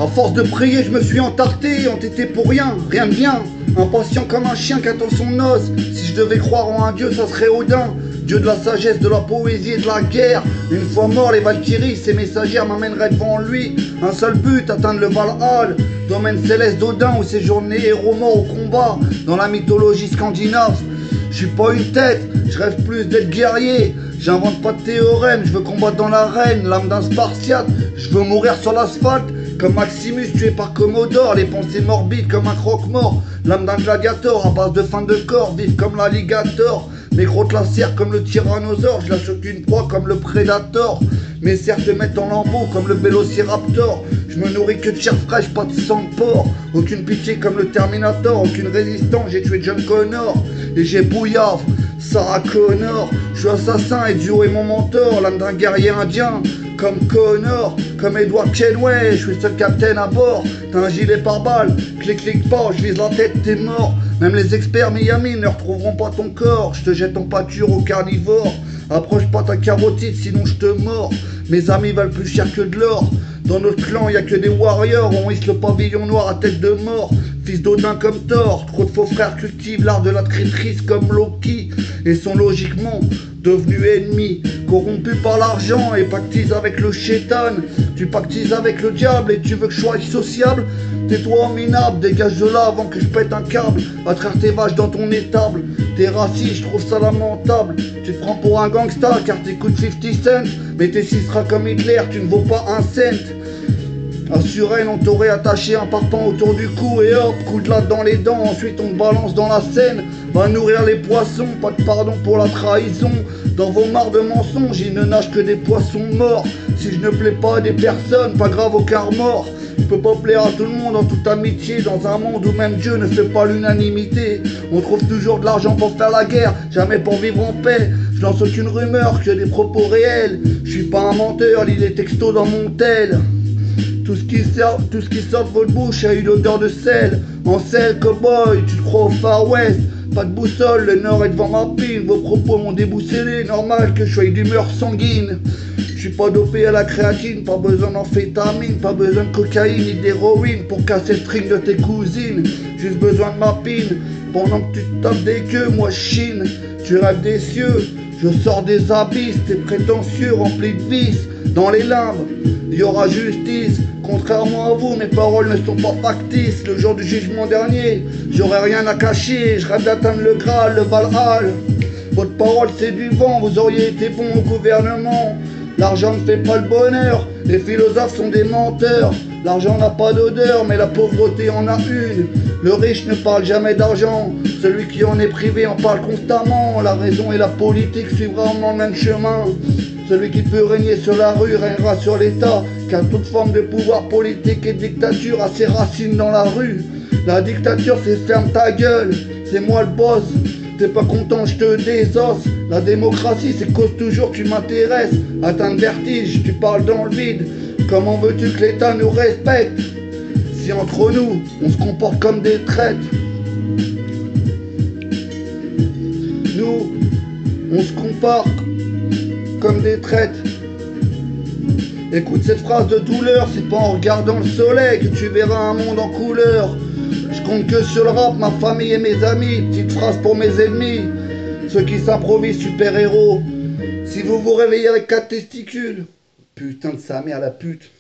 À force de prier, je me suis entarté, entêté pour rien, rien de bien. Impatient comme un chien qui attend son os. Si je devais croire en un dieu, ça serait Odin. Dieu de la sagesse, de la poésie et de la guerre. Une fois mort, les Valkyries, ses messagères m'amèneraient devant lui. Un seul but, atteindre le Valhall. Domaine céleste d'Odin où séjournaient héros morts au combat. Dans la mythologie scandinave. Je suis pas une tête, je rêve plus d'être guerrier. J'invente pas de théorème, je veux combattre dans l'arène. L'âme d'un Spartiate, je veux mourir sur l'asphalte. Comme Maximus tué par Commodore, les pensées morbides comme un croque-mort. L'âme d'un gladiator à base de fin de corps, vif comme l'alligator. Mes crottes la serrent comme le tyrannosaure, je lâche aucune proie comme le prédator. Mes cerfs te mettent en lambeaux comme le vélociraptor. Je me nourris que de chair fraîche, pas de sang de porc. Aucune pitié comme le Terminator, aucune résistance, j'ai tué John Connor. Et j'ai bouillave, Sarah Connor. Je suis assassin et Dio est mon mentor, l'âme d'un guerrier indien. Comme Connor, comme Edward Kenway, je suis le seul capitaine à bord. T'as un gilet pare-balles, clique pas, je vise la tête, t'es mort. Même les experts Miami ne retrouveront pas ton corps. Je te jette en pâture au carnivore. Approche pas ta carotide, sinon je te mords. Mes amis valent plus cher que de l'or. Dans notre clan, y a que des warriors. On hisse le pavillon noir à tête de mort. Fils d'Odin comme Thor. Trop de faux frères cultivent l'art de la traîtrise comme Loki. Et sont logiquement devenus ennemis. Corrompus par l'argent et pactisent avec le chétan. Tu pactises avec le diable et tu veux que je sois sociable. Tais-toi minable, dégage de là avant que je pète un câble. Va traire tes vaches dans ton étable. T'es raciste, je trouve ça lamentable. Tu te prends pour un gangsta car t'écoutes 50 Cent. Mais t'es seras comme Hitler, tu ne vaux pas un cent. À Suresnes, on t'aurait attaché un parpaing autour du cou et hop, coup de latte dans les dents, ensuite on te balance dans la Seine. Va nourrir les poissons, pas de pardon pour la trahison. Dans vos mares de mensonges, il ne nage que des poissons morts. Si je ne plais pas à des personnes, pas grave aucun remords. Je peux pas plaire à tout le monde en toute amitié, dans un monde où même Dieu ne fait pas l'unanimité. On trouve toujours de l'argent pour faire la guerre, jamais pour vivre en paix. Je lance aucune rumeur, que des propos réels. Je suis pas un menteur, lis les textos dans mon tel. Tout ce qui sort de votre bouche a eu l'odeur de sel. En sel, cowboy, tu te crois au Far West. Pas de boussole, le nord est devant ma pile. Vos propos m'ont déboussolé, normal que je sois d'humeur sanguine. Je suis pas dopé à la créatine, pas besoin d'amphétamine, pas besoin de cocaïne ni d'héroïne pour casser le string de tes cousines. Juste besoin de ma pine, pendant que tu te tapes des queues, moi je chine. Tu rêves des cieux, je sors des abysses, t'es prétentieux, rempli de vices. Dans les limbes, il y aura justice. Contrairement à vous, mes paroles ne sont pas factices. Le jour du jugement dernier, j'aurai rien à cacher. Je rêve d'atteindre le Graal, le Valhall. Votre parole c'est du vent, vous auriez été bon au gouvernement. L'argent ne fait pas le bonheur, les philosophes sont des menteurs. L'argent n'a pas d'odeur, mais la pauvreté en a une. Le riche ne parle jamais d'argent, celui qui en est privé en parle constamment. La raison et la politique suivent vraiment le même chemin. Celui qui peut régner sur la rue régnera sur l'État, car toute forme de pouvoir politique et de dictature a ses racines dans la rue. La dictature c'est ferme ta gueule, c'est moi le boss. T'es pas content, je te désosse. La démocratie c'est cause toujours que tu m'intéresses. Atteint de vertige, tu parles dans le vide. Comment veux-tu que l'État nous respecte si entre nous on se comporte comme des traîtres? Nous, on se comporte comme des traîtres. Écoute cette phrase de douleur, c'est pas en regardant le soleil que tu verras un monde en couleur. Je compte que sur le rap, ma famille et mes amis. Petite phrase pour mes ennemis, ceux qui s'improvisent super-héros. Si vous vous réveillez avec 4 testicules, putain de sa mère la pute.